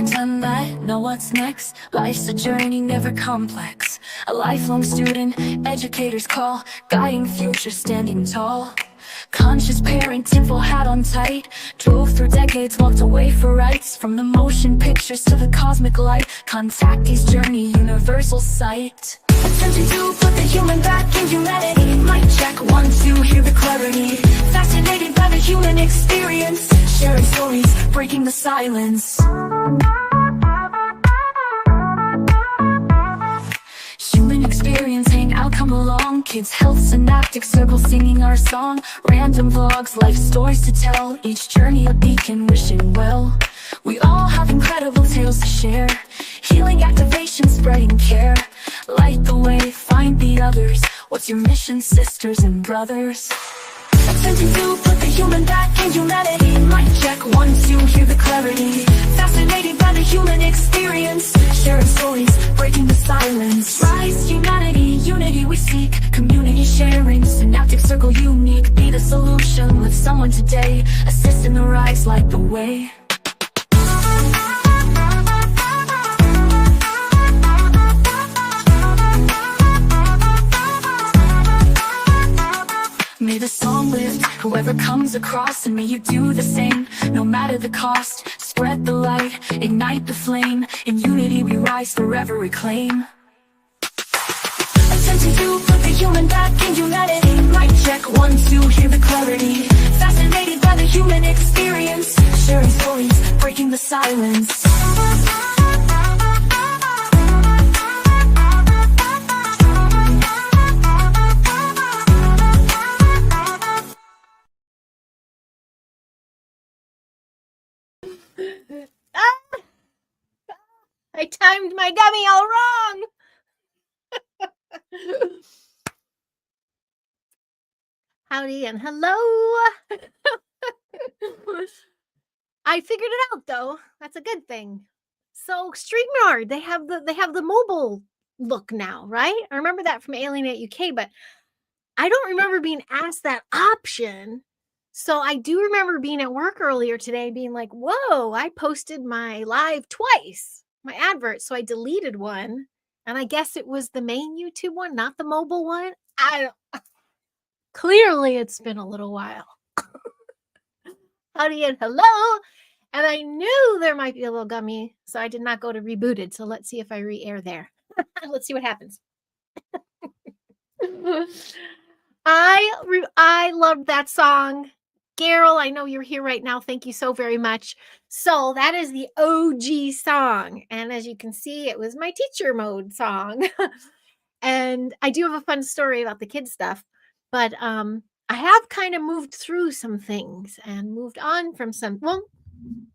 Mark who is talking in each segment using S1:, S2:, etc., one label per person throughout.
S1: Never done that, know what's next. Life's a journey, never complex. A lifelong student, educators call, guiding future, standing tall. Conscious parenting, full hat on tight. Drove through decades, walked away for rights. From the motion pictures to the cosmic light. Contactee's journey, universal sight. Attempting to put the human back in humanity. Mic check, 1, 2, hear the clarity. Fascinated by the human experience. Sharing stories, breaking the silence. Human experience, hangout, come along. Kids, health, synaptic circle, singing our song. Random vlogs, life stories to tell. Each journey a beacon, wishing well. We all have incredible tales to share. Healing activation, spreading care. Light the way, find the others. What's your mission, sisters and brothers? Attempting to put the human back in humanity. Mic check, 1, 2, hear the clarity. Fascinated by the human experience. Sharing stories, breaking the silence. Rise, humanity, unity we seek. Community sharing, synaptic circle unique. Be the solution with someone today. Assist in the rise, light the way. May the song lift whoever comes across, and may you do the same, no matter the cost. Spread the light, ignite the flame. In unity we rise, forever reclaim. Attempting to put the human back in humanity. Mic check, 1, 2, hear the clarity. Fascinated by the human experience. Sharing stories, breaking the silence.
S2: I timed my gummy all wrong. Howdy and hello. I figured it out though. That's a good thing. So StreamYard, they have the mobile look now, right? I remember that from Alienate UK, but I don't remember being asked that option. So I do remember being at work earlier today being like, whoa, I posted my live twice, my advert. So I deleted one, and I guess it was the main YouTube one, not the mobile one. Clearly it's been a little while. Howdy and hello. And I knew there might be a little gummy, so I did not go to rebooted. So let's see if I re-air there. Let's see what happens. I love that song. Carol, I know you're here right now. Thank you so very much. So that is the OG song. And as you can see, it was my teacher mode song. And I do have a fun story about the kids stuff. But I have kind of moved through some things and moved on from some, well,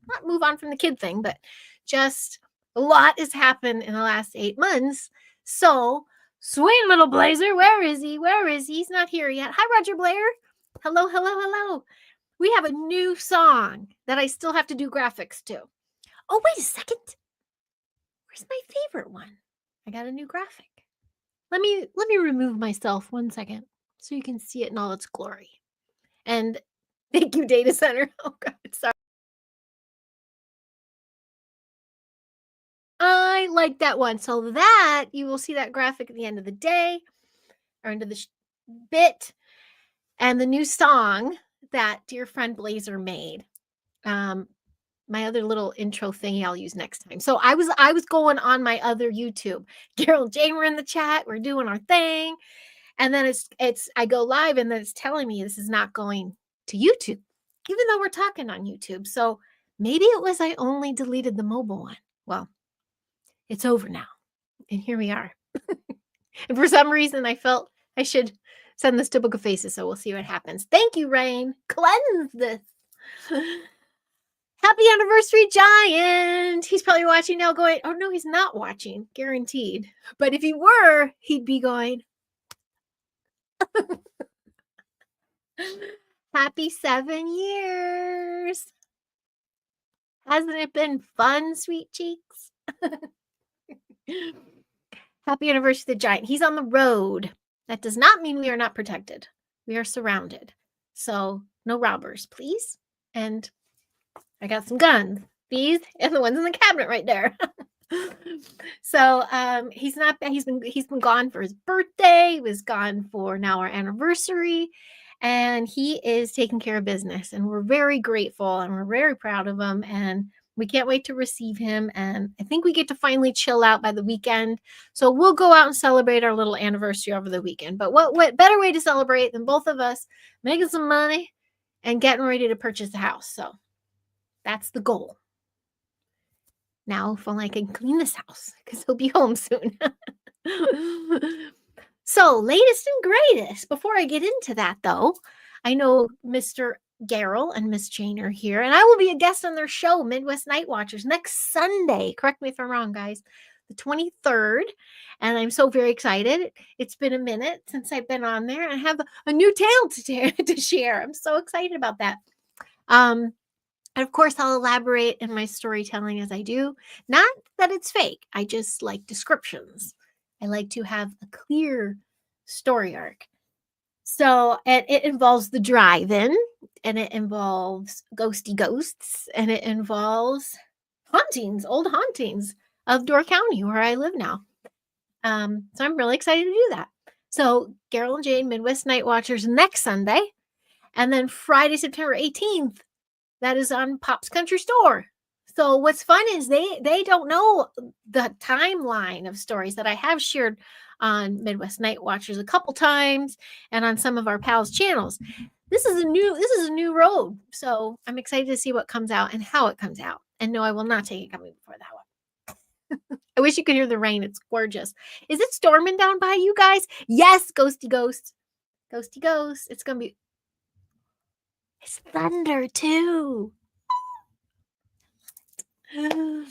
S2: not move on from the kid thing, but just a lot has happened in the last 8 months. So sweet little Blazer, where is he? Where is he? He's not here yet. Hi, Roger Blair. Hello, hello, hello. We have a new song that I still have to do graphics to. Oh, wait a second. Where's my favorite one? I got a new graphic. Let me remove myself 1 second so you can see it in all its glory. And thank you, Data Center. Oh, God, sorry. I like that one. So that, you will see that graphic at the end of the day or into the bit. And the new song that dear friend Blazer made. My other little intro thingy I'll use next time. So I was going on my other YouTube. Carol and Jane were in the chat. We're doing our thing. And then I go live and then it's telling me this is not going to YouTube, even though we're talking on YouTube. So maybe it was I only deleted the mobile one. Well, it's over now. And here we are. And for some reason I felt I should send this to Book of Faces, so we'll see what happens. Thank you, Rain. Cleanse this. Happy anniversary, Giant. He's probably watching now going, oh, no, he's not watching. Guaranteed. But if he were, he'd be going. Happy 7 years. Hasn't it been fun, sweet cheeks? Happy anniversary to the Giant. He's on the road. That does not mean we are not protected. We are surrounded. So no robbers, please. And I got some guns. These and the ones in the cabinet right there. So he's been gone for his birthday. He was gone for now our anniversary, and he is taking care of business, and we're very grateful and we're very proud of him, and we can't wait to receive him. And I think we get to finally chill out by the weekend, so we'll go out and celebrate our little anniversary over the weekend. But what better way to celebrate than both of us making some money and getting ready to purchase a house? So that's the goal. Now, if only I can clean this house, because he'll be home soon. So, latest and greatest. Before I get into that, though, I know Mr. Garrel and Miss Jane are here, and I will be a guest on their show, Midwest Night Watchers, next Sunday. Correct me if I'm wrong, guys. The 23rd. And I'm so very excited. It's been a minute since I've been on there, and I have a new tale to share. I'm so excited about that. And of course, I'll elaborate in my storytelling as I do. Not that it's fake. I just like descriptions. I like to have a clear story arc. So it involves the drive-in, and it involves ghosty ghosts, and it involves hauntings, old hauntings of Door County, where I live now. So I'm really excited to do that. So Garrel and Jane, Midwest Night Watchers, next Sunday. And then Friday, September 18th, that is on Pop's Country Store. So what's fun is they don't know the timeline of stories that I have shared on Midwest Night Watchers a couple times and on some of our pals' channels. This is a new road. So I'm excited to see what comes out and how it comes out. And no, I will not take it coming before that one. I wish you could hear the rain. It's gorgeous. Is it storming down by you guys? Yes, ghosty ghosts. Ghosty ghosts. It's gonna be. It's thunder too. It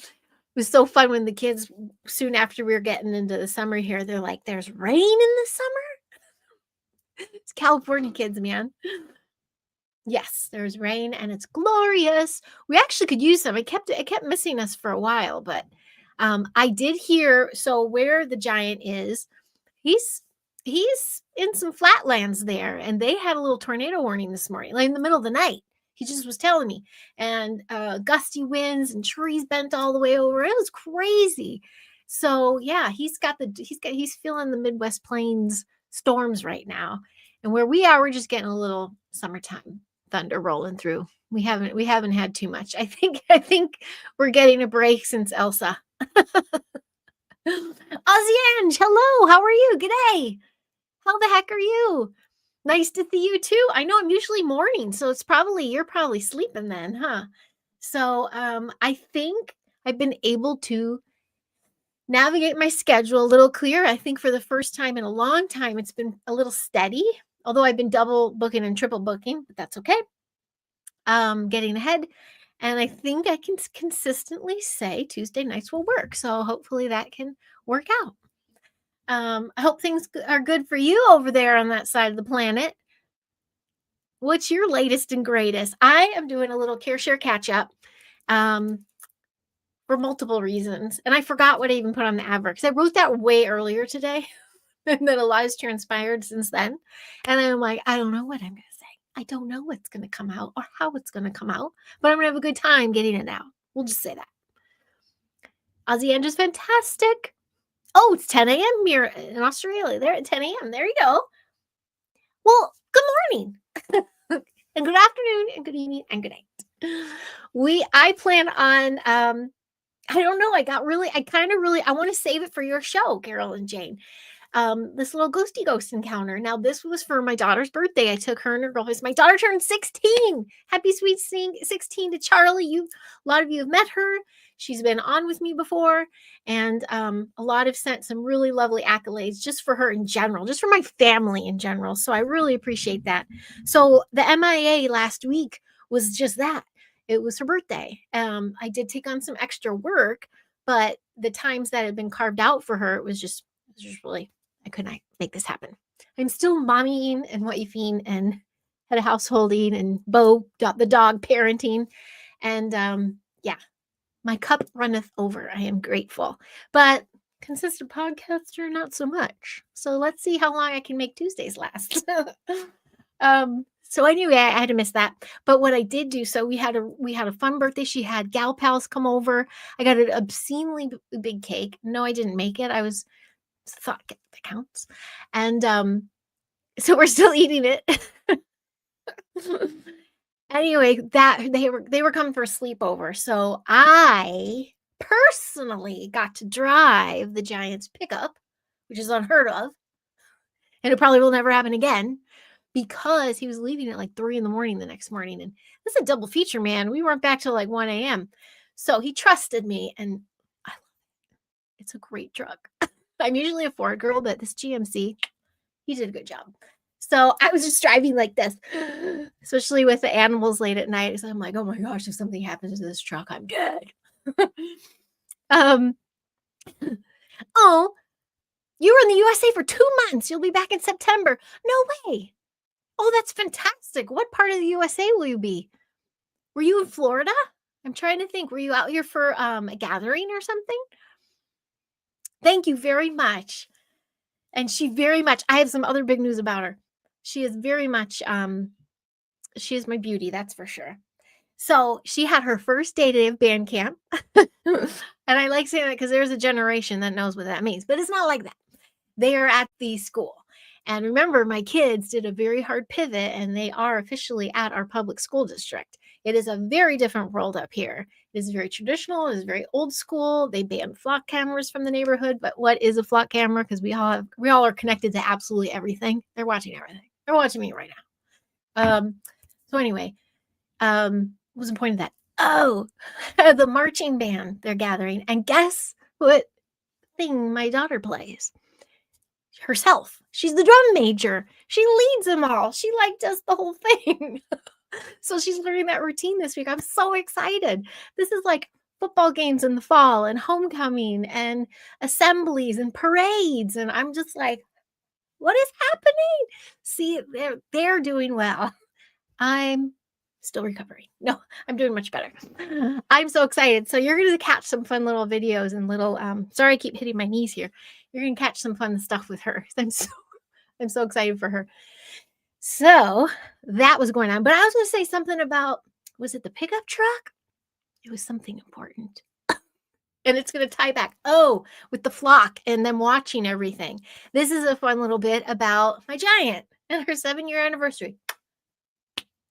S2: was so fun when the kids, soon after we were getting into the summer here, they're like, there's rain in the summer? It's California kids, man. Yes, there's rain and it's glorious. We actually could use some. It kept missing us for a while, but I did hear, so where the giant is, he's in some flatlands there, and they had a little tornado warning this morning, like in the middle of the night. He just was telling me, and gusty winds and trees bent all the way over. It was crazy. So yeah, he's feeling the Midwest Plains storms right now, and where we are, we're just getting a little summertime thunder rolling through. We haven't had too much. I think we're getting a break since Elsa. Ozzy Ange, hello, how are you? G'day. How the heck are you? Nice to see you too. I know I'm usually morning, so you're probably sleeping then, huh? So I think I've been able to navigate my schedule a little clear. I think for the first time in a long time, it's been a little steady, although I've been double booking and triple booking, but that's okay. Getting ahead. And I think I can consistently say Tuesday nights will work. So hopefully that can work out. I hope things are good for you over there on that side of the planet. What's your latest and greatest? I am doing a little careshare catch up for multiple reasons. And I forgot what I even put on the advert because I wrote that way earlier today. And then a lot has transpired since then. And I'm like, I don't know what I'm going to say. I don't know what's going to come out or how it's going to come out, but I'm going to have a good time getting it out. We'll just say that. Ozzy Ange is fantastic. Oh, it's 10 a.m. here in Australia. They're at 10 a.m. There you go. Well, good morning and good afternoon and good evening and good night. I plan on, I don't know. I want to save it for your show, Garrel and Jane. This little ghosty ghost encounter. Now, this was for my daughter's birthday. I took her and her girlfriends. My daughter turned 16. Happy sweet 16 to Charlie. A lot of you have met her. She's been on with me before, and a lot have sent some really lovely accolades just for her in general, just for my family in general. So I really appreciate that. So the MIA last week was just that. It was her birthday. I did take on some extra work, but the times that had been carved out for her, it was just really, I could not make this happen. I'm still mommying and wifing and head of householding and Bo, the dog, parenting. And yeah, my cup runneth over. I am grateful. But consistent podcaster, not so much. So let's see how long I can make Tuesdays last. So anyway, I had to miss that. But what I did do, so we had a fun birthday. She had gal pals come over. I got an obscenely big cake. No, I didn't make it. I was thought that counts. And so we're still eating it. Anyway, that they were coming for a sleepover. So I personally got to drive the Giants pickup, which is unheard of. And it probably will never happen again because he was leaving at like 3 in the morning the next morning. And this is a double feature, man. We weren't back till like 1 a.m. So he trusted me, and I love it. It's a great truck. I'm usually a Ford girl, but this GMC, he did a good job. So I was just driving like this, especially with the animals late at night. So I'm like, oh my gosh, if something happens to this truck, I'm dead. Oh, you were in the USA for 2 months. You'll be back in September. No way. Oh, that's fantastic. What part of the USA will you be? Were you in Florida? I'm trying to think. Were you out here for a gathering or something? Thank you very much. And she very much, I have some other big news about her. She is very much, she is my beauty, that's for sure. So she had her first day of band camp. And I like saying that because there's a generation that knows what that means, but it's not like that. They are at the school. And remember, my kids did a very hard pivot, and they are officially at our public school district. It is a very different world up here. It is very traditional. It is very old school. They banned flock cameras from the neighborhood. But what is a flock camera? Because we all are connected to absolutely everything. They're watching everything. They're watching me right now. So anyway, what was the point of that? Oh, the marching band they're gathering. And guess what thing my daughter plays? Herself. She's the drum major. She leads them all. She like does the whole thing. So she's learning that routine this week. I'm so excited. This is like football games in the fall and homecoming and assemblies and parades. And I'm just like, what is happening? See, they're doing well. I'm still recovering. No, I'm doing much better. I'm so excited. So you're going to catch some fun little videos and little, sorry, I keep hitting my knees here. You're going to catch some fun stuff with her. I'm so excited for her. So that was going on, but I was going to say something about, was it the pickup truck? It was something important. And it's going to tie back, with the flock and them watching everything. This is a fun little bit about my giant and her 7-year anniversary.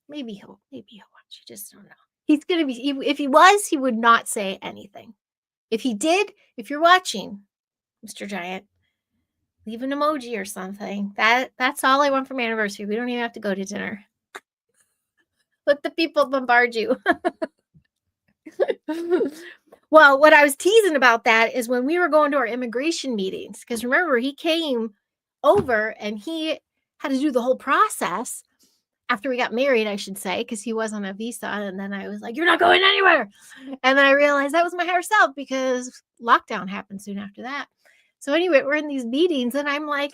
S2: Maybe he'll watch. You just don't know. He's going to be, if he was, he would not say anything. If he did, if you're watching, Mr. Giant, leave an emoji or something. That's all I want for my anniversary. We don't even have to go to dinner. Let the people bombard you. Well, what I was teasing about that is when we were going to our immigration meetings, because remember, he came over and he had to do the whole process after we got married, I should say, because he was on a visa. And then I was like, you're not going anywhere. And then I realized that was my higher self because lockdown happened soon after that. So anyway, we're in these meetings and I'm like,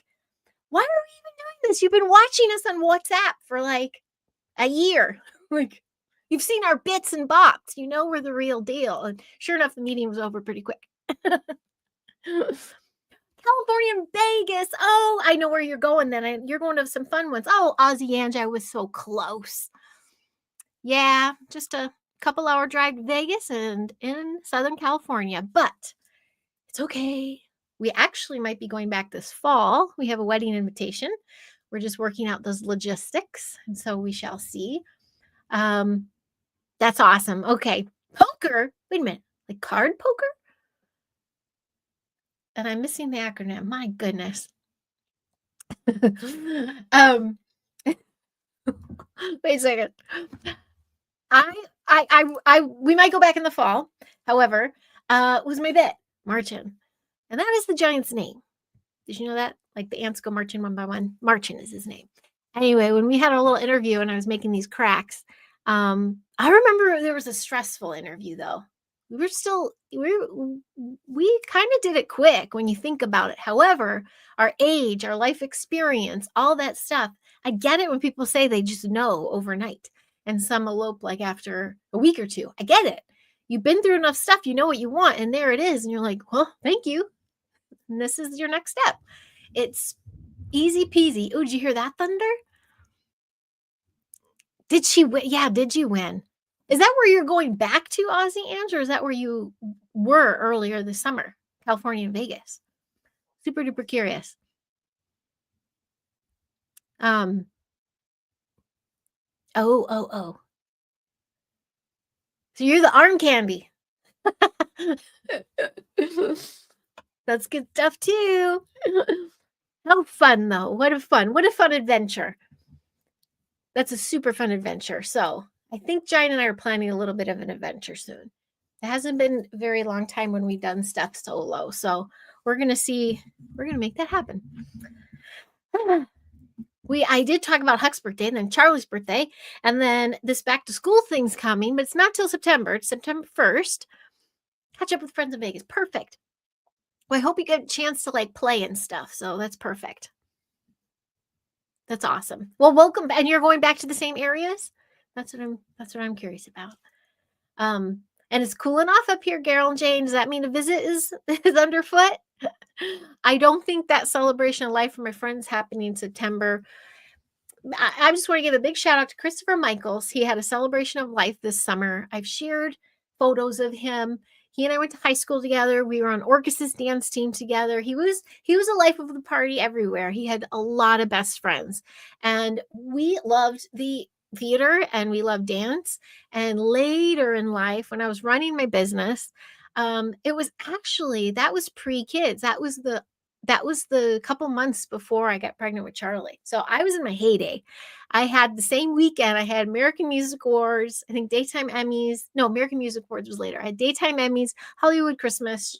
S2: why are we even doing this? You've been watching us on WhatsApp for like a year. Like, you've seen our bits and bops. You know we're the real deal. And sure enough, the meeting was over pretty quick. California and Vegas. Oh, I know where you're going then. You're going to some fun ones. Oh, Ozzy Ange, I was so close. Yeah, just a couple hour drive to Vegas and in Southern California. But it's okay. We actually might be going back this fall. We have a wedding invitation. We're just working out those logistics. And so we shall see. That's awesome. Okay. Poker. Wait a minute. Like card poker? And I'm missing the acronym. My goodness. Wait a second. We might go back in the fall. However, it was my bet, Marchin. And that is the Giant's name. Did you know that? Like the ants go marching one by one. Marchin is his name. Anyway, when we had our little interview and I was making these cracks, I remember there was a stressful interview though. We kind of did it quick when you think about it. However, our age, our life experience, all that stuff, I get it when people say they just know overnight and some elope like after a week or two. I get it. You've been through enough stuff, you know what you want, and there it is. And you're like, well, thank you. And this is your next step. It's easy peasy. Oh, did you hear that thunder? Did she win? Yeah, did you win? Is that where you're going back to, Aussie Ange, or is that where you were earlier this summer, California and Vegas? Super duper curious. Um, oh. So you're the arm candy. That's good stuff too. How fun though. What a fun adventure. That's a super fun adventure. So I think Jane and I are planning a little bit of an adventure soon. It hasn't been a very long time when we've done stuff solo. So we're gonna make that happen. I did talk about Huck's birthday and then Charlie's birthday, and then this back to school thing's coming, but it's not till September. It's September 1st. Catch up with friends in Vegas. Perfect. Well, I hope you get a chance to like play and stuff. So that's perfect. That's awesome. Well, welcome. And you're going back to the same areas? That's what I'm curious about. And it's cooling off up here, Carol and Jane. Does that mean a visit is underfoot? I don't think that celebration of life for my friends happening in September. I just want to give a big shout out to Christopher Michaels. He had a celebration of life this summer. I've shared photos of him. He and I went to high school together. We were on Orcus's dance team together. He was a life of the party everywhere. He had a lot of best friends. And we loved the theater and we loved dance. And later in life, when I was running my business, it was actually, that was pre-kids. That was the couple months before I got pregnant with Charlie. So I was in my heyday. I had the same weekend. I had American Music Awards, I think Daytime Emmys. No, American Music Awards was later. I had Daytime Emmys, Hollywood Christmas.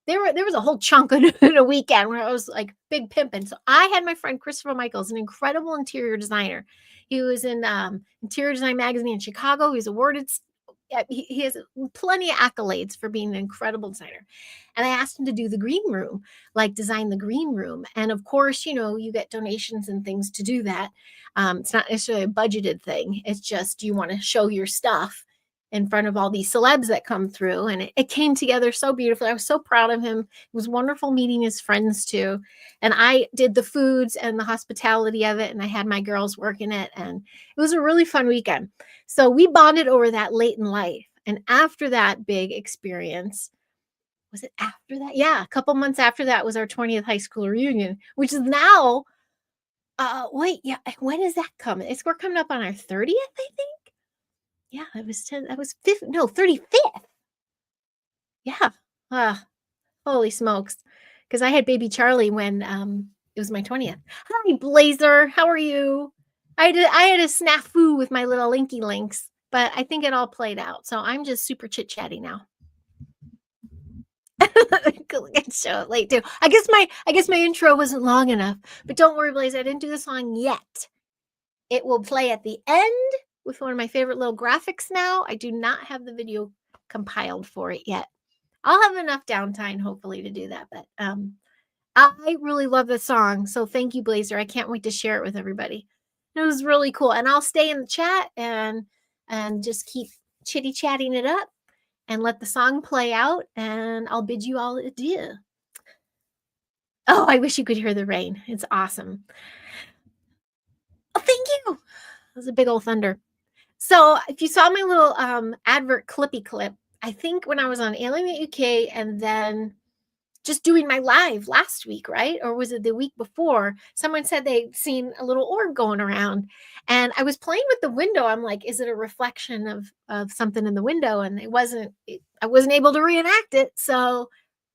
S2: There was a whole chunk in a weekend where I was like big pimping. So I had my friend Christopher Michaels, an incredible interior designer. He was in Interior Design Magazine in Chicago. He was awarded. He has plenty of accolades for being an incredible designer. And I asked him to do the green room, like design the green room. And of course, you get donations and things to do that. It's not necessarily a budgeted thing. It's just you want to show your stuff in front of all these celebs that come through. And it came together so beautifully. I was so proud of him. It was wonderful meeting his friends too. And I did the foods and the hospitality of it. And I had my girls working it. And it was a really fun weekend. So we bonded over that late in life. And after that big experience, was it after that? Yeah, a couple months after that was our 20th high school reunion, which is now, when is that coming? We're coming up on our 30th, I think. Yeah, that was 35th. Yeah. Holy smokes. Because I had baby Charlie when it was my 20th. Hi, Blazer. How are you? I had a snafu with my little linky links, but I think it all played out. So I'm just super chit-chatty now. Show up late too. I guess my intro wasn't long enough, but don't worry, Blaze. I didn't do the song yet. It will play at the end with one of my favorite little graphics now. I do not have the video compiled for it yet. I'll have enough downtime, hopefully, to do that. But I really love the song. So thank you, Blazer. I can't wait to share it with everybody. It was really cool. And I'll stay in the chat and just keep chitty-chatting it up and let the song play out. And I'll bid you all adieu. Oh, I wish you could hear the rain. It's awesome. Oh, thank you. That was a big old thunder. So if you saw my little advert clippy clip, I think when I was on Alien UK and then just doing my live last week, right? Or was it the week before? Someone said they'd seen a little orb going around. And I was playing with the window. I'm like, is it a reflection of something in the window? And I wasn't able to reenact it. So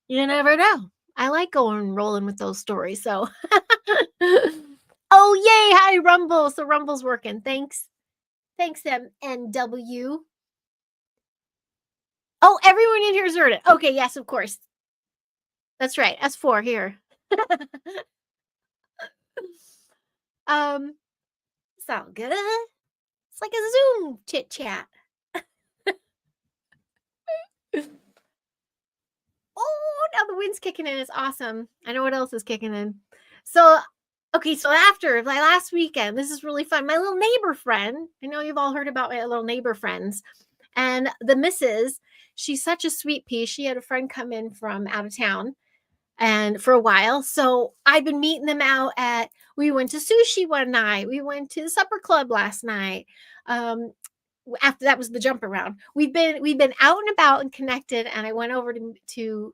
S2: you never know. I like rolling with those stories. So oh yay, hi Rumble. So Rumble's working. Thanks MNW. Oh, everyone in here has heard it. Okay, yes, of course. That's right. S4 here. It's all good. It's like a Zoom chit chat. Oh, now the wind's kicking in. It's awesome. I know what else is kicking in. So, okay, so after my last weekend, this is really fun. My little neighbor friend, I know you've all heard about my little neighbor friends, and the missus, she's such a sweet pea. She had a friend come in from out of town and for a while. So I've been meeting them out We went to sushi one night. We went to the supper club last night. Um, After that was the jump around. We've been out and about and connected, and I went over to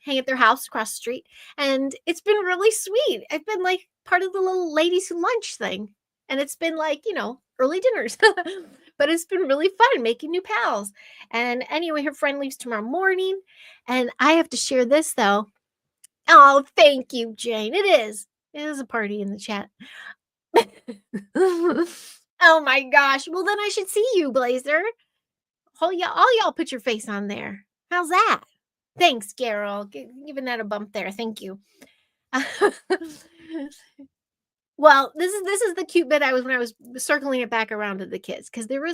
S2: hang at their house across the street, and it's been really sweet. I've been like part of the little ladies who lunch thing, and it's been like early dinners, but it's been really fun making new pals. And anyway, her friend leaves tomorrow morning, and I have to share this though. Oh, thank you, Jane. It is a party in the chat. Oh my gosh. Well, then I should see you, Blazer. All y'all put your face on there. How's that? Thanks, Carol. Giving that a bump there. Thank you. Well, this is the cute bit when I was circling it back around to the kids, because there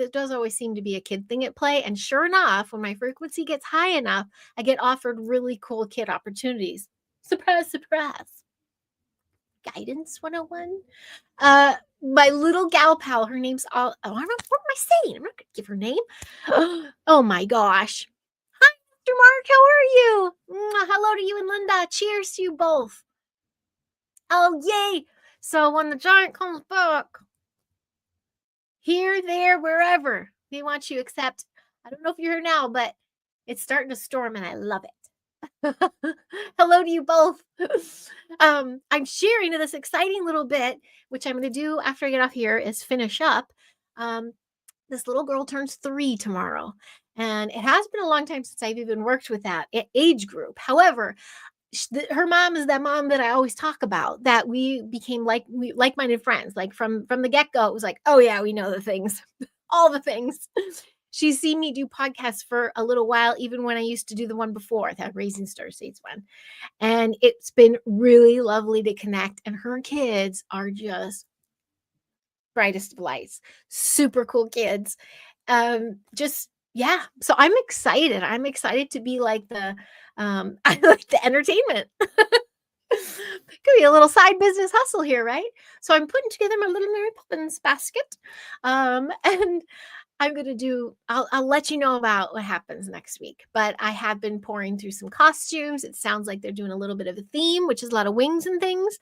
S2: does always seem to be a kid thing at play. And sure enough, when my frequency gets high enough, I get offered really cool kid opportunities. Surprise, surprise. Guidance 101. My little gal pal, her name's I don't know, what am I saying? I'm not gonna give her name. Oh my gosh. Hi, Mr. Mark, how are you? Hello to you and Linda. Cheers to you both. Oh, yay. So when the giant comes back, here, there, wherever they want you, except I don't know if you're here now, but it's starting to storm and I love it. Hello to you both. I'm sharing this exciting little bit, which I'm going to do after I get off here, is finish up. This little girl turns 3 tomorrow, and it has been a long time since I've even worked with that age group. However, her mom is that mom that I always talk about, that we became like-minded friends. Like from the get-go, it was like, oh yeah, we know the things, all the things. She's seen me do podcasts for a little while, even when I used to do the one before, that Raising Star Seeds one. And it's been really lovely to connect. And her kids are just brightest of lights, super cool kids. Yeah. So I'm excited. I'm excited to be like I like the entertainment. Could be a little side business hustle here, right? So I'm putting together my little Mary Poppins basket. And I'm going to I'll let you know about what happens next week. But I have been pouring through some costumes. It sounds like they're doing a little bit of a theme, which is a lot of wings and things.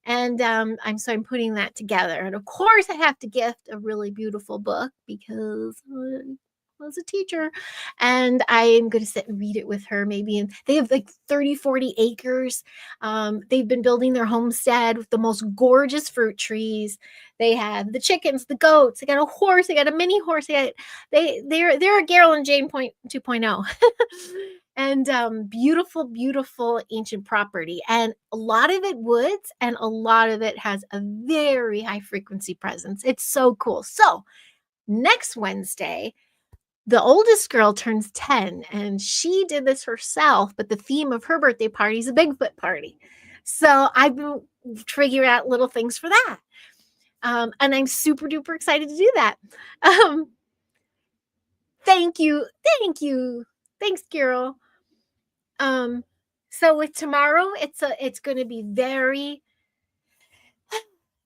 S2: And I'm putting that together. And of course, I have to gift a really beautiful book, because I was a teacher, and I'm going to sit and read it with her maybe. And they have like 30-40 acres. They've been building their homestead with the most gorgeous fruit trees. They have the chickens, the goats. They got a horse. They got a mini horse. They're a Carol and Jane 2.0. And beautiful, beautiful ancient property. And a lot of it woods, and a lot of it has a very high frequency presence. It's so cool. So next Wednesday, the oldest girl turns 10, and she did this herself, but the theme of her birthday party is a Bigfoot party. So I've been figuring out little things for that. And I'm super duper excited to do that. Thank you. Thanks, Carol. So with tomorrow, it's going to be very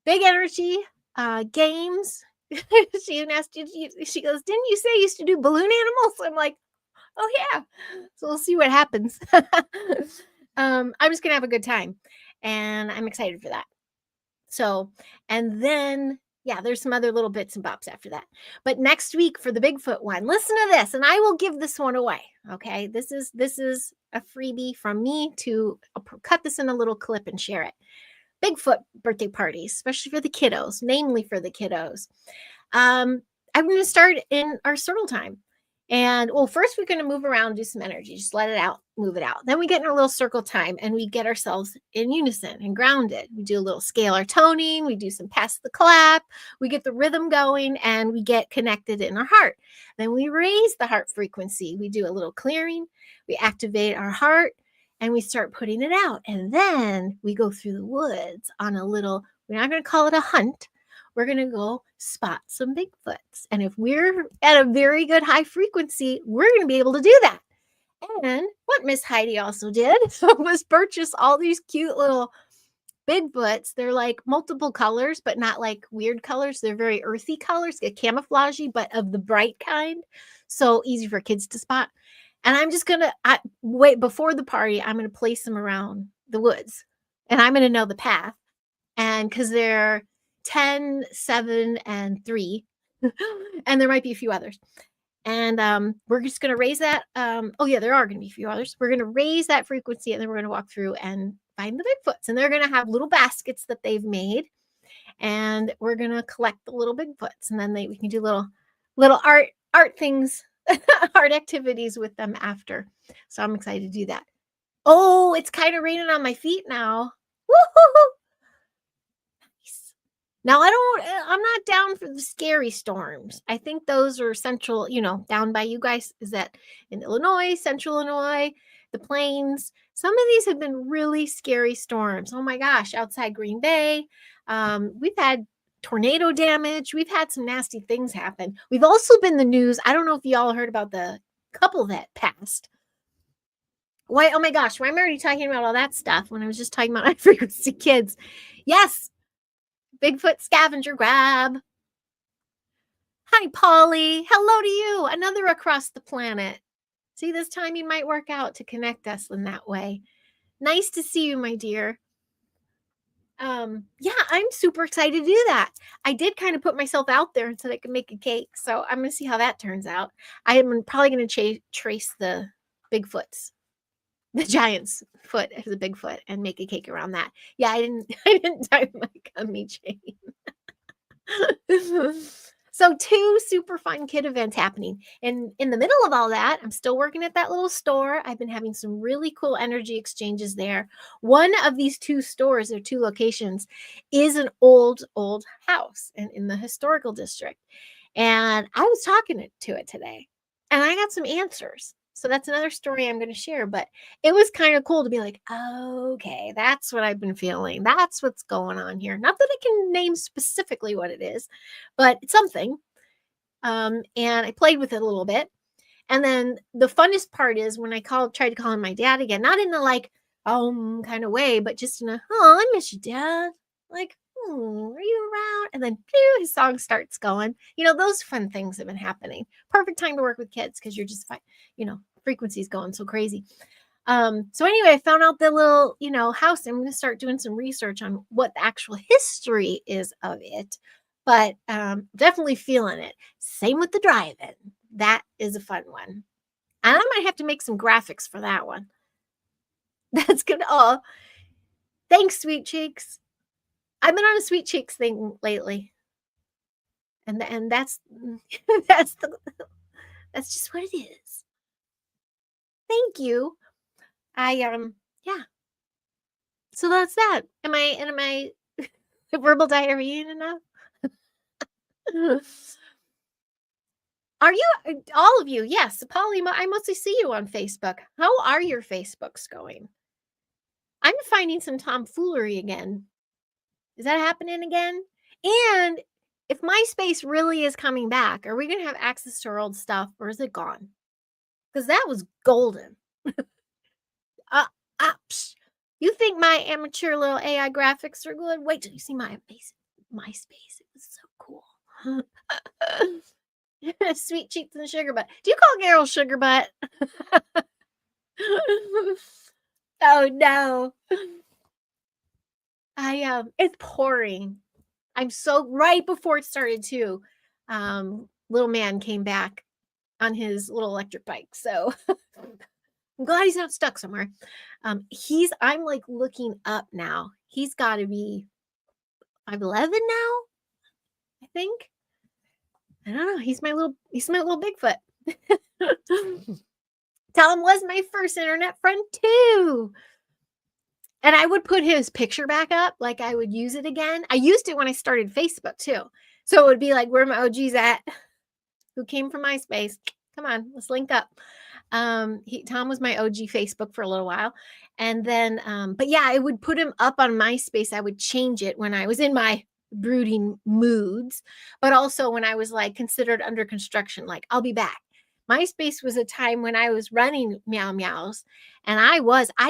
S2: big energy, games. She asked, she goes, didn't you say you used to do balloon animals? I'm like, oh yeah. So we'll see what happens. I'm just going to have a good time, and I'm excited for that. So, and then, yeah, there's some other little bits and bops after that. But next week for the Bigfoot one, listen to this, and I will give this one away. Okay. This is a freebie from me I'll cut this in a little clip and share it. Bigfoot birthday parties, especially for the kiddos, namely for the kiddos. I'm going to start in our circle time. And well, first we're going to move around, do some energy, just let it out, move it out. Then we get in our little circle time, and we get ourselves in unison and grounded. We do a little scalar toning. We do some pass the clap. We get the rhythm going, and we get connected in our heart. Then we raise the heart frequency. We do a little clearing. We activate our heart, and we start putting it out. And then we go through the woods on a little, we're not going to call it a hunt. We're going to go spot some Bigfoots. And if we're at a very good high frequency, we're going to be able to do that. And what Miss Heidi also did was purchase all these cute little Bigfoots. They're like multiple colors, but not like weird colors. They're very earthy colors, get camouflagey, but of the bright kind. So easy for kids to spot. And I'm just going to wait before the party. I'm going to place them around the woods, and I'm going to know the path. And because they're 10, 7, and 3, and there might be a few others. And we're just going to raise that. Oh, yeah, there are going to be a few others. We're going to raise that frequency, and then we're going to walk through and find the Bigfoots. And they're going to have little baskets that they've made. And we're going to collect the little Bigfoots. And then we can do little art things, art activities with them after. So I'm excited to do that. Oh, it's kind of raining on my feet now. Woo-hoo-hoo. Now, I'm not down for the scary storms. I think those are central, down by you guys. Is that in Illinois, central Illinois, the plains? Some of these have been really scary storms. Oh my gosh, outside Green Bay. We've had tornado damage. We've had some nasty things happen. We've also been the news. I don't know if y'all heard about the couple that passed. Why? Oh my gosh, why am I already talking about all that stuff when I was just talking about high frequency kids? Yes. Bigfoot scavenger grab. Hi, Polly. Hello to you. Another across the planet. See, this timing might work out to connect us in that way. Nice to see you, my dear. Yeah, I'm super excited to do that. I did kind of put myself out there and said I could make a cake. So I'm going to see how that turns out. I am probably going to trace the Bigfoots, the giant's foot as a Bigfoot, and make a cake around that. Yeah, I didn't tie my gummy chain. So 2 super fun kid events happening. And in the middle of all that, I'm still working at that little store. I've been having some really cool energy exchanges there. One of these 2 stores or 2 locations is an old house in the historical district. And I was talking to it today, and I got some answers. So that's another story I'm going to share, but it was kind of cool to be like, okay, that's what I've been feeling. That's what's going on here. Not that I can name specifically what it is, but it's something. And I played with it a little bit. And then the funnest part is when I tried to call him my dad again, not in the like, kind of way, but just in a, oh, I miss you, Dad. Like, are you around? And then his song starts going. Those fun things have been happening. Perfect time to work with kids because you're just fine. Frequencies going so crazy. So anyway, I found out the little, house. I'm going to start doing some research on what the actual history is of it, but definitely feeling it. Same with the drive-in. That is a fun one. And I might have to make some graphics for that one. That's good. Oh, thanks, Sweet Cheeks. I've been on a Sweet Cheeks thing lately. And that's that's just what it is. Thank you. Yeah. So that's that. Am I verbal diarrhea enough? Are you all of you? Yes, Polly, I mostly see you on Facebook. How are your Facebooks going? I'm finding some tomfoolery again. Is that happening again? And if MySpace really is coming back, are we going to have access to our old stuff, or is it gone? Because that was golden. You think my amateur little AI graphics are good? Wait till you see my MySpace. It was so cool. Sweet cheeks and sugar butt. Do you call Carol sugar butt? Oh no. It's pouring. I'm so right before it started too. Little man came back on his little electric bike. So I'm glad he's not stuck somewhere. I'm like looking up now. He's got to be 5'11" now, I think. I don't know. He's my little Bigfoot. Tom was my first internet friend too. And I would put his picture back up, like I would use it again. I used it when I started Facebook too. So it would be like, where my OGs at? Who came from MySpace? Come on, let's link up. Tom was my OG Facebook for a little while. And then, but yeah, I would put him up on MySpace. I would change it when I was in my brooding moods, but also when I was like considered under construction, like I'll be back. MySpace was a time when I was running Meow Meows, and I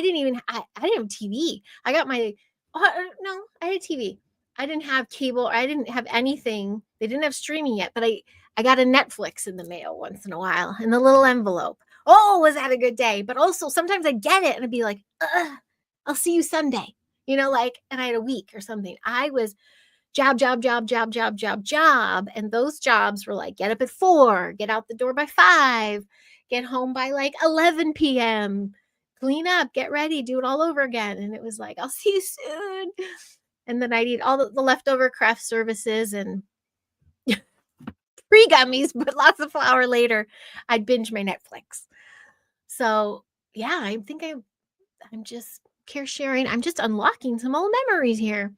S2: didn't have TV. I got I had a TV. I didn't have cable. I didn't have anything. They didn't have streaming yet, but I got a Netflix in the mail once in a while in the little envelope. Oh, was that a good day? But also sometimes I'd get it and I'd be like, I'll see you Sunday. like, and I had a week or something. I was job, job, job, job, job, job, job. And those jobs were like, get up at 4, get out the door by 5, get home by like 11 p.m., clean up, get ready, do it all over again. And it was like, I'll see you soon. And then I'd eat all the leftover craft services and free gummies, but lots of flour later. I'd binge my Netflix. So yeah, I think I'm just care sharing. I'm just unlocking some old memories here.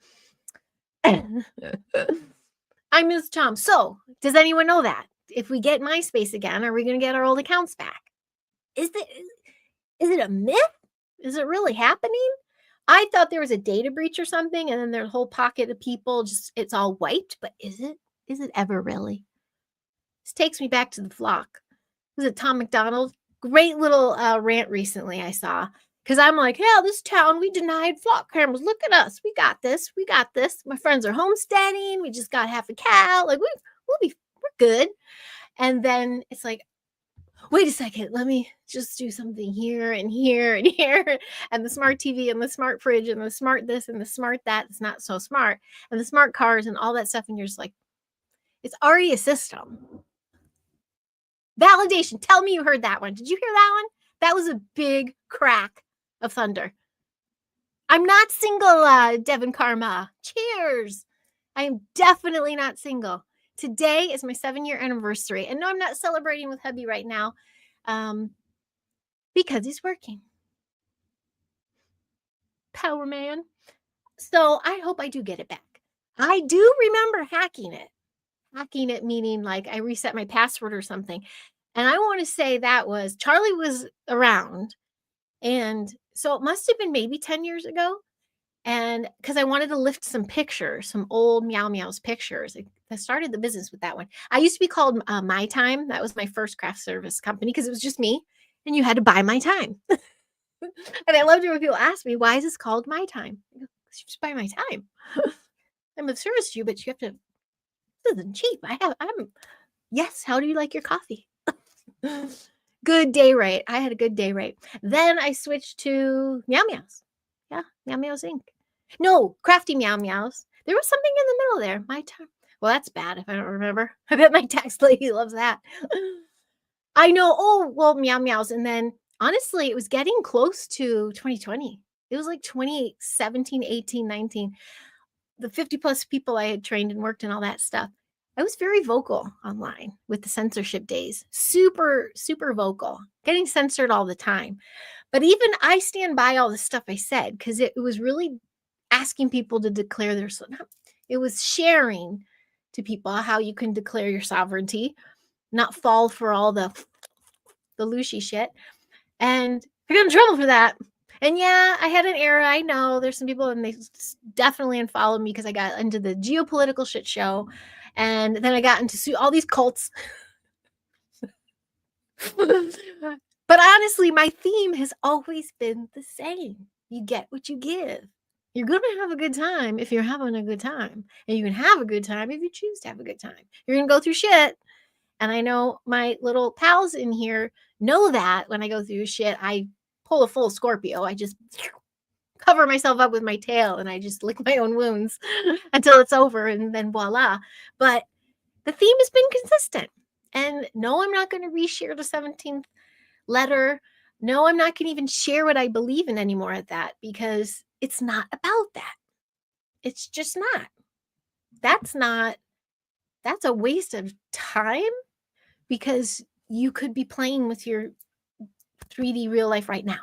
S2: I miss Tom. So, does anyone know that? If we get MySpace again, are we going to get our old accounts back? Is it a myth? Is it really happening? I thought there was a data breach or something, and then there's a whole pocket of people, just it's all wiped. But is it? Is it ever really? This takes me back to the flock. Was it Tom McDonald? Great little rant recently I saw. Because I'm like, yeah, this town, we denied flock cameras. Look at us. We got this. We got this. My friends are homesteading. We just got half a cow. Like, we're good. And then it's like, wait a second. Let me just do something here and here and here. And the smart TV and the smart fridge and the smart this and the smart that. It's not so smart. And the smart cars and all that stuff. And you're just like, it's already a system. Validation. Tell me you heard that one. Did you hear that one? That was a big crack of thunder. I'm not single, Devin Karma. Cheers. I am definitely not single. Today is my 7-year anniversary. And no, I'm not celebrating with hubby right now because he's working. Power man. So I hope I do get it back. I do remember hacking it. Hacking it meaning like I reset my password or something. And I want to say that was Charlie was around. And so it must have been maybe 10 years ago. And because I wanted to lift some pictures, some old Meow Meows pictures. I started the business with that one. I used to be called My Time. That was my first craft service company because it was just me. And you had to buy my time. And I loved it when people ask me, why is this called My Time? Because you just buy my time. I'm of service to you, but you have to, this isn't cheap. Yes, how do you like your coffee? Good day rate. I had a good day rate. Then I switched to Meow Meows. Yeah, Meow Meows Inc. No, Crafty Meow Meows. There was something in the middle there. My time. Well, that's bad if I don't remember. I bet my tax lady loves that. I know. Oh, well, Meow Meows. And then honestly, it was getting close to 2020. It was like 2017, 18, 19. The 50 plus people I had trained and worked and all that stuff. I was very vocal online with the censorship days. Super, super vocal. Getting censored all the time. But even I stand by all the stuff I said because it was really asking people to declare their, it was sharing to people how you can declare your sovereignty, not fall for all the Lucy shit. And I got in trouble for that. And yeah, I had an era. I know there's some people and they definitely unfollowed me because I got into the geopolitical shit show. And then I got into all these cults. But honestly, my theme has always been the same. You get what you give. You're going to have a good time if you're having a good time. And you can have a good time if you choose to have a good time. You're going to go through shit. And I know my little pals in here know that when I go through shit, I pull a full Scorpio. I just cover myself up with my tail and I just lick my own wounds until it's over and then voila. But the theme has been consistent. And no, I'm not going to reshare the 17th letter. No, I'm not going to even share what I believe in anymore at that because it's not about that. It's just not. That's a waste of time because you could be playing with your 3D real life right now.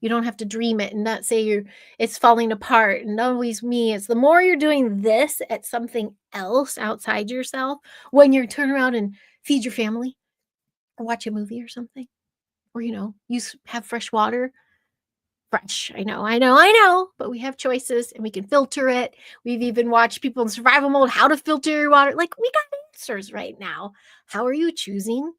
S2: You don't have to dream it and not say it's falling apart and always me. It's the more you're doing this at something else outside yourself when you're turn around and feed your family or watch a movie or something. Or, have fresh water. Fresh. I know. But we have choices and we can filter it. We've even watched people in survival mode, how to filter your water. Like, we got answers right now. How are you choosing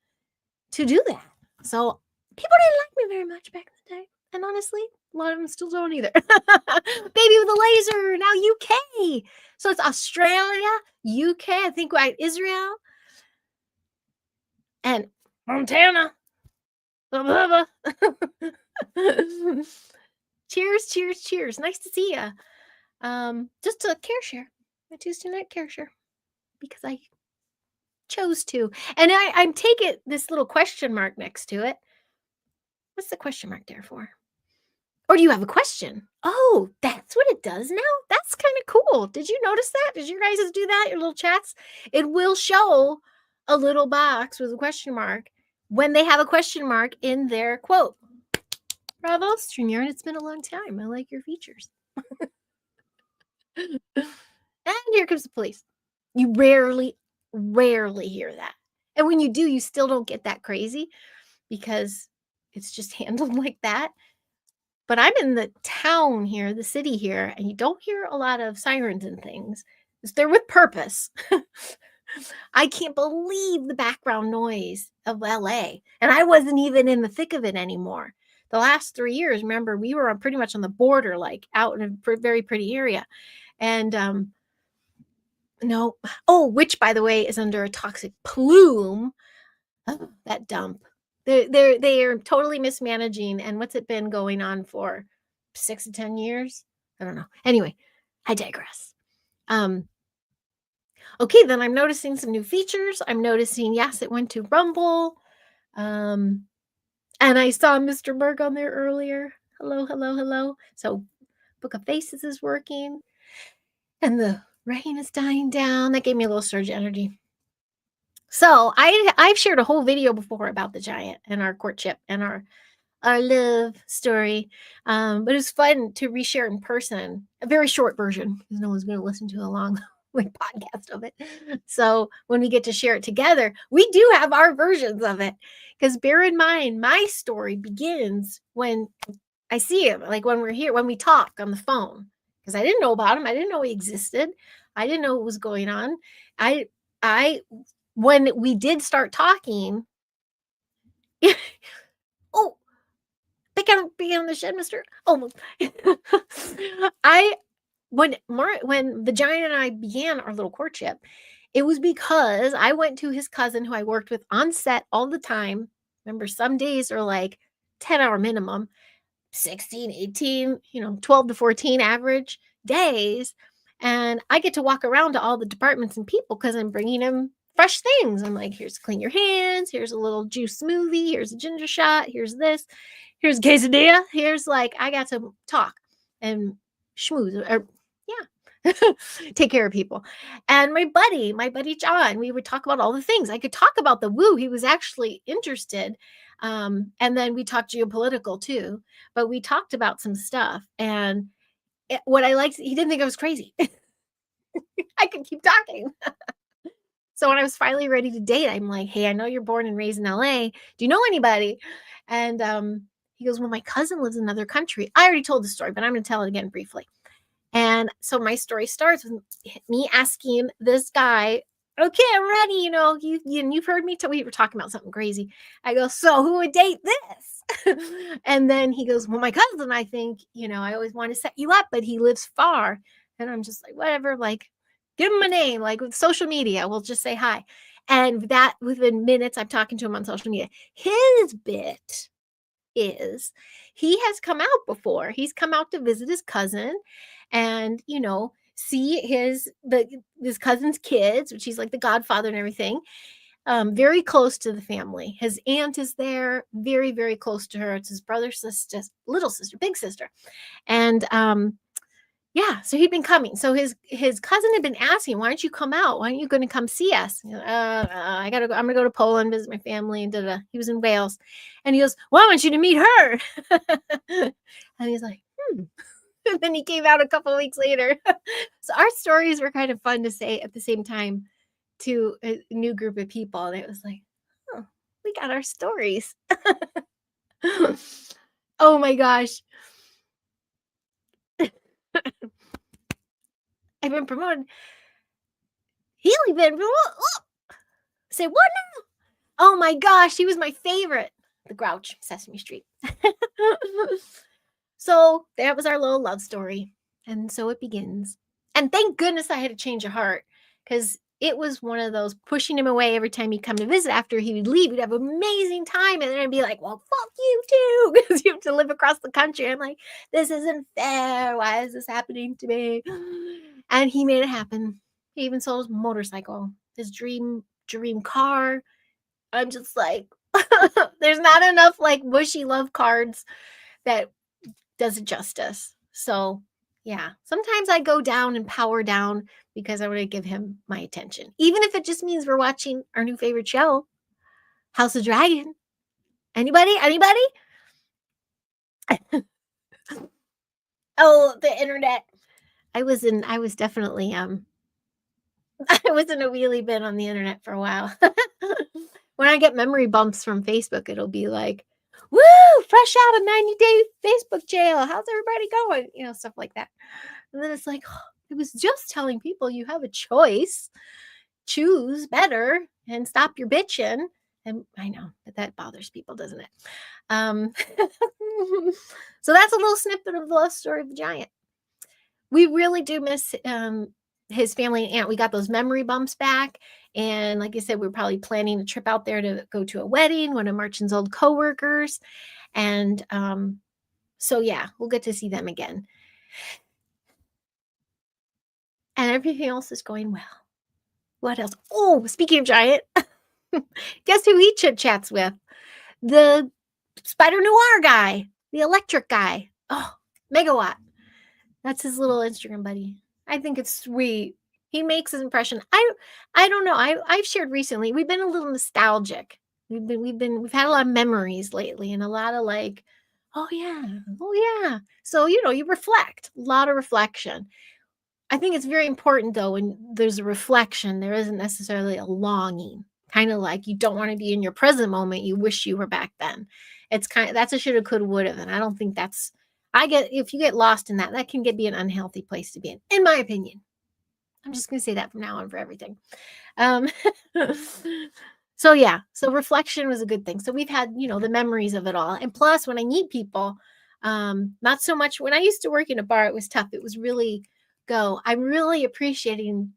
S2: to do that? So people didn't like me very much back in the day. And honestly, a lot of them still don't either. Baby with a laser, now UK. So it's Australia, UK, I think Israel, and Montana. Cheers, cheers, cheers. Nice to see you. Just a careshare, a Tuesday night careshare, because I chose to. And I'm taking this little question mark next to it. What's the question mark there for? Or do you have a question? Oh, that's what it does now? That's kind of cool. Did you notice that? Did you guys do that? Your little chats? It will show a little box with a question mark when they have a question mark in their quote. Bravo, StreamYard. It's been a long time. I like your features. And here comes the police. You rarely hear that. And when you do, you still don't get that crazy because it's just handled like that. But I'm in the town here, the city here, and you don't hear a lot of sirens and things. They're with purpose. I can't believe the background noise of LA. And I wasn't even in the thick of it anymore. The last 3 years, remember, we were pretty much on the border, like out in a very pretty area. And no, oh, which by the way is under a toxic plume. Oh, that dump. They are totally mismanaging. And what's it been going on for 6 to 10 years? I don't know. Anyway, I digress. Okay, then I'm noticing some new features. I'm noticing, yes, it went to Rumble. And I saw Mr. Berg on there earlier. Hello, hello, hello. So Book of Faces is working. And the rain is dying down. That gave me a little surge energy. So I've shared a whole video before about the giant and our courtship and our love story. But it was fun to reshare in person, a very short version because no one's going to listen to a long like podcast of it. So when we get to share it together, we do have our versions of it. Because bear in mind, my story begins when I see him, like when we're here, when we talk on the phone. Because I didn't know about him. I didn't know he existed. I didn't know what was going on. I when we did start talking, oh, be on the shed, mister. Oh, when the giant and I began our little courtship, it was because I went to his cousin who I worked with on set all the time. Remember, some days are like 10-hour minimum, 16, 18, 12 to 14 average days. And I get to walk around to all the departments and people because I'm bringing them fresh things. I'm like, here's clean your hands. Here's a little juice smoothie. Here's a ginger shot. Here's this. Here's quesadilla. Here's I got to talk and schmooze or yeah, take care of people. And my buddy John, we would talk about all the things. I could talk about the woo. He was actually interested. And then we talked geopolitical too, but we talked about some stuff. And what I liked, he didn't think I was crazy. I could keep talking. So when I was finally ready to date, I'm like, hey, I know you're born and raised in LA. Do you know anybody? And he goes, well, my cousin lives in another country. I already told the story, but I'm going to tell it again briefly. And so my story starts with me asking this guy, okay, I'm ready. You've heard me. We were talking about something crazy. I go, so who would date this? And then he goes, well, my cousin, I think, I always want to set you up, but he lives far. And I'm just like, whatever, give him a name, with social media. We'll just say hi. And that within minutes, I'm talking to him on social media. His bit is he has come out before. He's come out to visit his cousin and, see his cousin's kids, which he's like the godfather and everything. Very close to the family. His aunt is there, very, very close to her. It's his brother's sister, little sister, big sister. And yeah, so he'd been coming. So his cousin had been asking, why don't you come out? Why aren't you going to come see us? I gotta go. I'm gonna go to Poland, visit my family. And he was in Wales, and he goes, well, I want you to meet her. And he's like, And then he came out a couple of weeks later. So our stories were kind of fun to say at the same time to a new group of people. And it was like, oh, we got our stories. Oh my gosh. I've been promoted. He'll been promoted. Say what now? Oh my gosh, he was my favorite. The Grouch, Sesame Street. So that was our little love story. And so it begins. And thank goodness I had a change of heart because it was one of those pushing him away every time he'd come to visit. After he would leave, we'd have an amazing time. And then I'd be like, well, fuck you too, because you have to live across the country. I'm like, this isn't fair. Why is this happening to me? And he made it happen. He even sold his motorcycle, his dream car. I'm just like, there's not enough like mushy love cards that does it justice. So yeah, sometimes I go down and power down because I want to give him my attention, even if it just means we're watching our new favorite show, House of Dragon. Anybody? Oh, the internet. I was definitely I was in a wheelie bin on the internet for a while. When I get memory bumps from Facebook, it'll be like, woo, fresh out of 90-day Facebook jail. How's everybody going? You know, stuff like that. And then it's like, oh, it was just telling people you have a choice. Choose better and stop your bitching. And I know, but that bothers people, doesn't it? So that's a little snippet of the love story of the giant. We really do miss his family and aunt. We got those memory bumps back. And like I said, we're probably planning a trip out there to go to a wedding, one of Marchin's old coworkers. And so yeah, we'll get to see them again. And everything else is going well. What else? Oh, speaking of giant, guess who he chit-chats with? The Spider Noir guy, the electric guy. Oh, Megawatt. That's his little Instagram buddy. I think it's sweet. He makes his impression. I don't know. I've shared recently. We've been a little nostalgic. We've had a lot of memories lately and a lot of like, oh yeah. So you reflect. A lot of reflection. I think it's very important though when there's a reflection, there isn't necessarily a longing. Kind of like you don't want to be in your present moment. You wish you were back then. It's kind of that's a shoulda, coulda, woulda, and I don't think that's. If you get lost in that, that can be an unhealthy place to be in my opinion. I'm just going to say that from now on for everything. So yeah, so reflection was a good thing. So we've had, the memories of it all. And plus when I meet people, not so much when I used to work in a bar, it was tough. It was really I'm really appreciating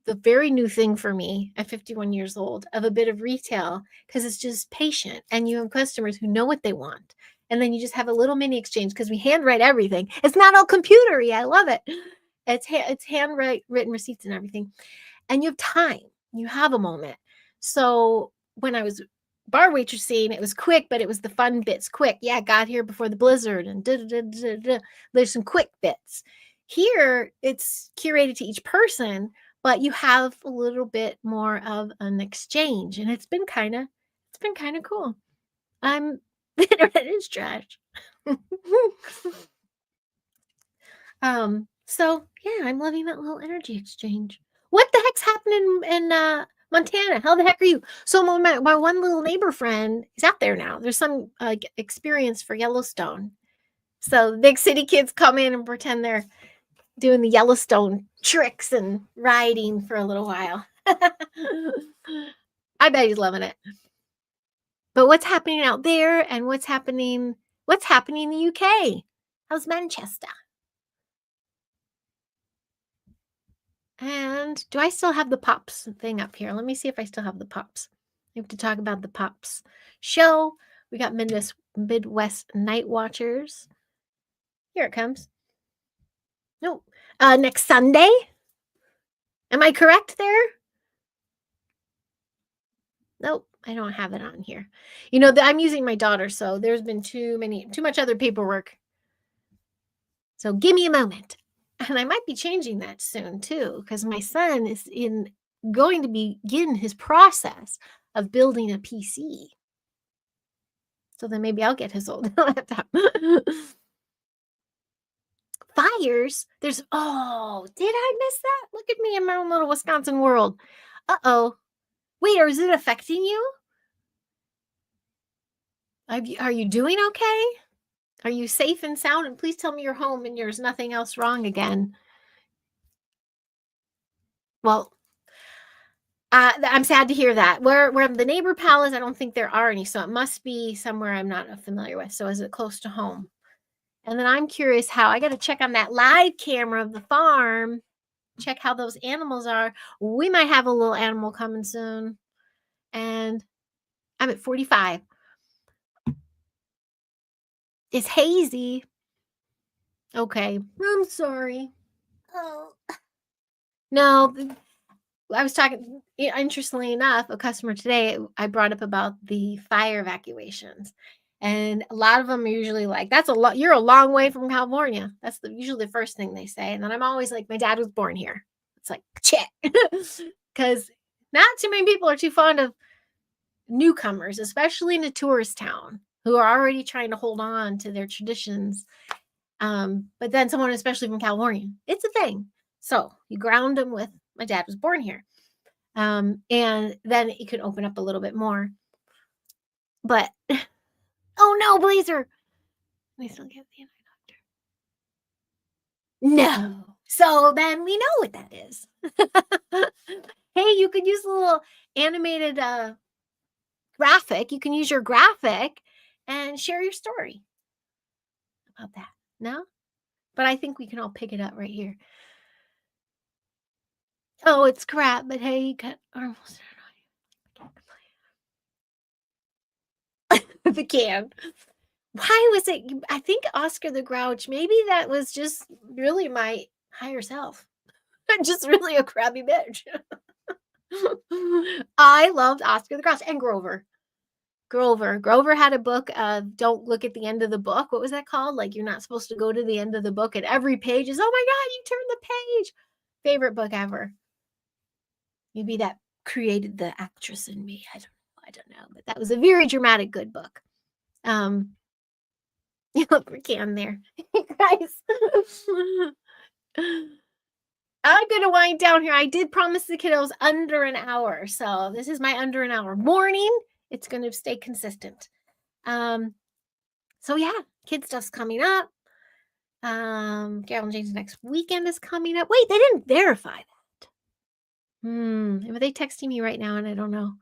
S2: the very new thing for me at 51 years old of a bit of retail because it's just patient and you have customers who know what they want. And then you just have a little mini exchange because we handwrite everything. It's not all computery. I love it. It's handwritten receipts and everything. And you have time. You have a moment. So when I was bar waitressing, it was quick, but it was the fun bits quick. Yeah, I got here before the blizzard and there's some quick bits. Here, it's curated to each person, but you have a little bit more of an exchange. And it's been kind of cool. The internet is trash. So yeah, I'm loving that little energy exchange. What the heck's happening in Montana? How the heck are you? So my one little neighbor friend is out there now. There's some experience for Yellowstone. So big city kids come in and pretend they're doing the Yellowstone tricks and riding for a little while. I bet he's loving it. But what's happening out there and what's happening in the UK? How's Manchester? And do I still have the pops thing up here? Let me see if I still have the pops. I have to talk about the pops show. We got Midwest Night Watchers. Here it comes. No, next Sunday. Am I correct there? Nope, I don't have it on here. I'm using my daughter, so there's been too much other paperwork. So give me a moment. And I might be changing that soon too, because my son is going to begin his process of building a PC. So then maybe I'll get his old laptop. Fires? Did I miss that? Look at me in my own little Wisconsin world. Uh-oh. Wait, or is it affecting you? Are you doing okay? Are you safe and sound? And please tell me you're home and there's nothing else wrong again. Well, I'm sad to hear that. Where the neighbor palace, I don't think there are any, so it must be somewhere I'm not familiar with. So is it close to home? And then I'm curious I got to check on that live camera of the farm. check how those animals are. We might have a little animal coming soon. And I'm at 45. It's hazy. Okay. I'm sorry. Oh. No, I was talking, interestingly enough, a customer today, I brought up about the fire evacuations. And a lot of them are usually like, that's a lot, you're a long way from California. That's usually the first thing they say. And then I'm always like, my dad was born here. It's like, check. Because not too many people are too fond of newcomers, especially in a tourist town, who are already trying to hold on to their traditions. But then someone, especially from California, it's a thing. So you ground them with, my dad was born here. And then it could open up a little bit more. But, oh no, Blazer. We still get the doctor. No. So then we know what that is. Hey, you could use a little animated graphic. You can use your graphic and share your story about that. No? But I think we can all pick it up right here. Oh, it's crap, but hey, you got almost the can. Why was it? I think Oscar the Grouch, maybe that was just really my higher self. I'm just really a crabby bitch. I loved Oscar the Grouch and Grover. Grover had a book, Don't Look at the End of the Book. What was that called? Like, you're not supposed to go to the end of the book, and every page is, oh my God, you turned the page. Favorite book ever. Maybe that created the actress in me. I don't know, but that was a very dramatic, good book. You look can there, guys. I'm gonna wind down here. I did promise the kiddos under an hour, so this is my under an hour morning. It's gonna stay consistent. So yeah, kid stuff's coming up. Carol and Jane's next weekend is coming up. Wait, they didn't verify that. Are they texting me right now and I don't know?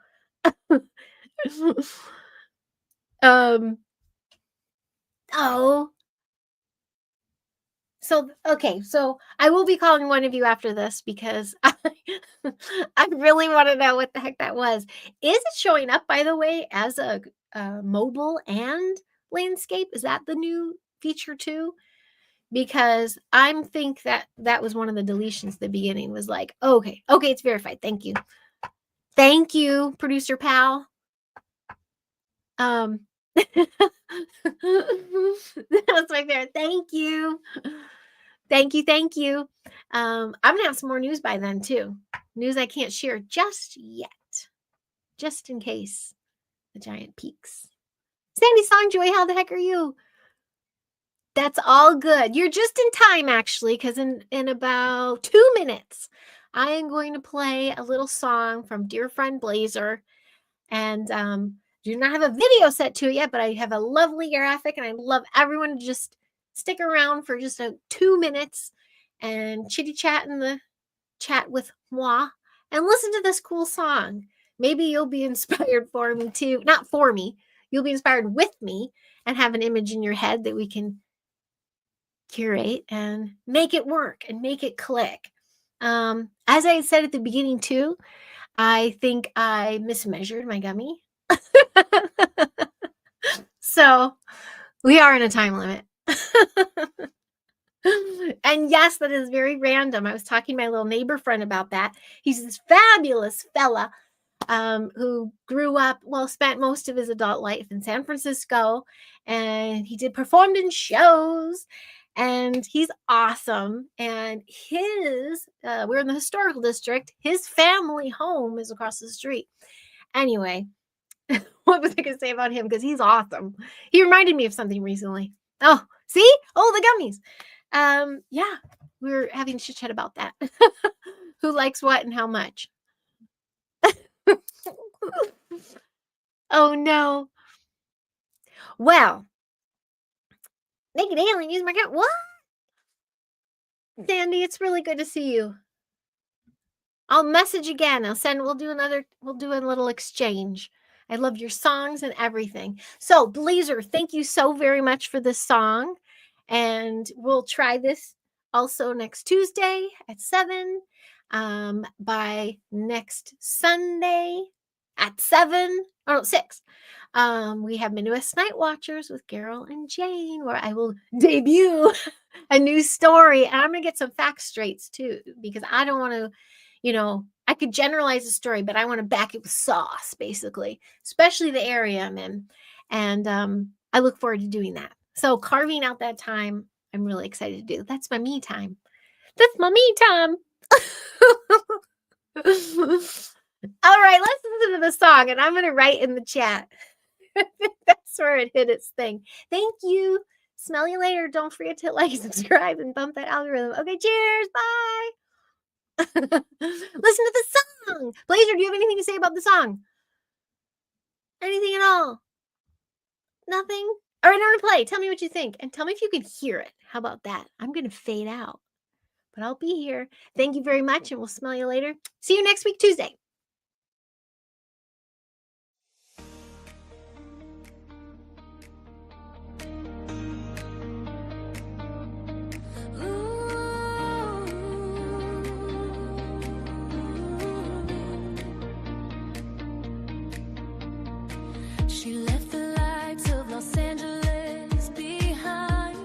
S2: Oh. So, okay, so I will be calling one of you after this because I really want to know what the heck that was. Is it showing up, by the way, as a mobile and landscape? Is that the new feature too? Because I think that that was one of the deletions at the beginning, was like, okay, it's verified. Thank you. Thank you, producer pal. That's my favorite. Thank you. Thank you. I'm gonna have some more news by then too. News I can't share just yet, just in case the giant peaks. Sandy Songjoy, how the heck are you? That's all good. You're just in time, actually, because in about 2 minutes, I am going to play a little song from dear friend Blazer, and do not have a video set to it yet, but I have a lovely graphic, and I love everyone to just stick around for just 2 minutes and chitty chat in the chat with moi and listen to this cool song. Maybe you'll be inspired for me too. Not for me. You'll be inspired with me and have an image in your head that we can curate and make it work and make it click. As I said at the beginning too, I think I mismeasured my gummy. So we are in a time limit. And yes, that is very random. I was talking to my little neighbor friend about that. He's this fabulous fella who grew up, spent most of his adult life in San Francisco, and he performed in shows, and he's awesome. And we're in the historical district. His family home is across the street. Anyway, what was I going to say about him? Because he's awesome. He reminded me of something recently. Oh, see? Oh, the gummies. Yeah, we were having a chit chat about that. Who likes what and how much? Oh no. Well, naked alien use my cat. What? Sandy, it's really good to see you. I'll message again. We'll do a little exchange. I love your songs and everything. So, Blazer, thank you so very much for this song. And we'll try this also next Tuesday at 7. By next Sunday at 7, or 6, we have Midwest Night Watchers with Carol and Jane, where I will debut a new story. And I'm going to get some facts straight too, because I don't want to, I could generalize the story, but I want to back it with sauce, basically, especially the area I'm in. And I look forward to doing that. So carving out that time, I'm really excited to do. That's my me time. That's my me time. All right, let's listen to the song, and I'm going to write in the chat. That's where it hit its thing. Thank you. Smell you later. Don't forget to like, subscribe, and bump that algorithm. Okay, cheers. Bye. Listen to the song. Blazer, do you have anything to say about the song? Anything at all? Nothing? All right, I'm going to play. Tell me what you think, and tell me if you can hear it. How about that? I'm going to fade out, but I'll be here. Thank you very much, and we'll smell you later. See you next week, Tuesday.
S1: She left the lights of Los Angeles behind,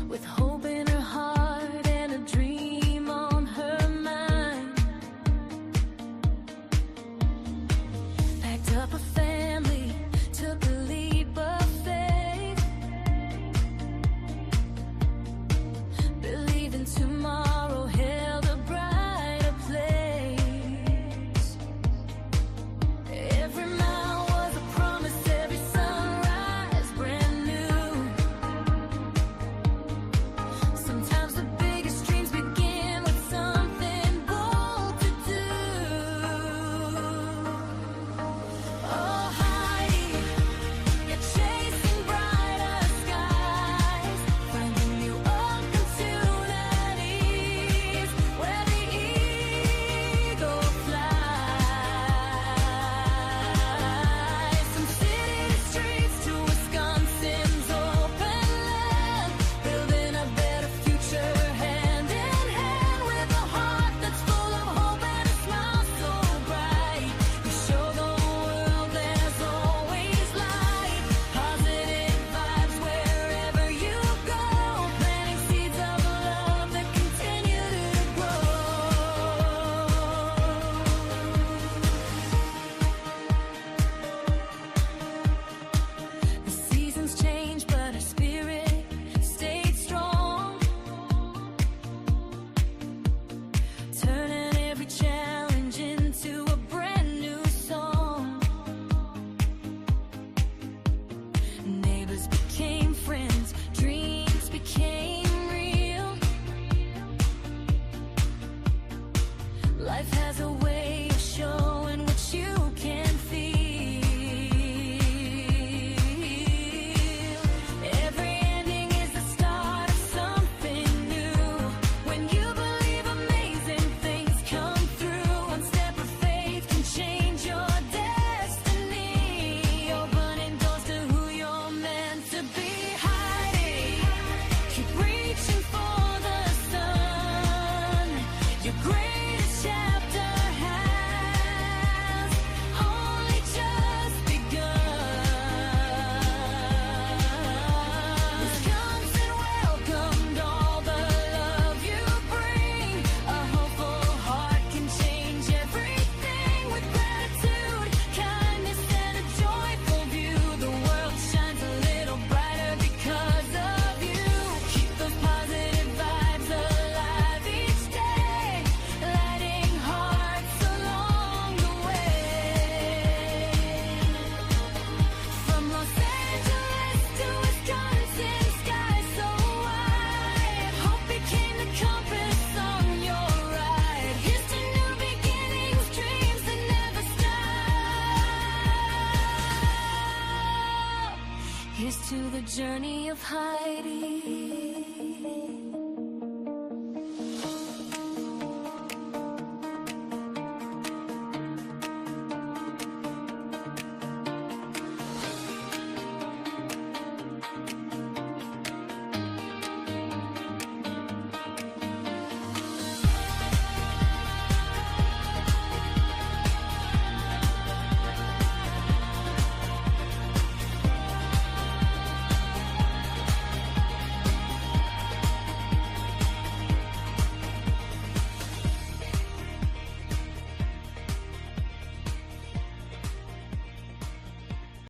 S1: with hope in her heart and a dream on her mind. Packed up a family, took a leap of faith, believing tomorrow held a brighter place. Every mile was a promise, every sunrise brand new. Sometimes the biggest dreams begin with something bold to do. Oh Heidi, you're chasing brighter skies, finding new opportunities where the eagle flies. From city streets to Wisconsin's open land, building a better future hand in hand, with a heart that's full of hope and a smile so bright. You show the world there's always light, positive vibes wherever you go, planting seeds of love that continue to grow. The seasons change, but her spirit stayed strong, turning every challenge into a brand new song. Neighbors became friends, dreams became real. Life has a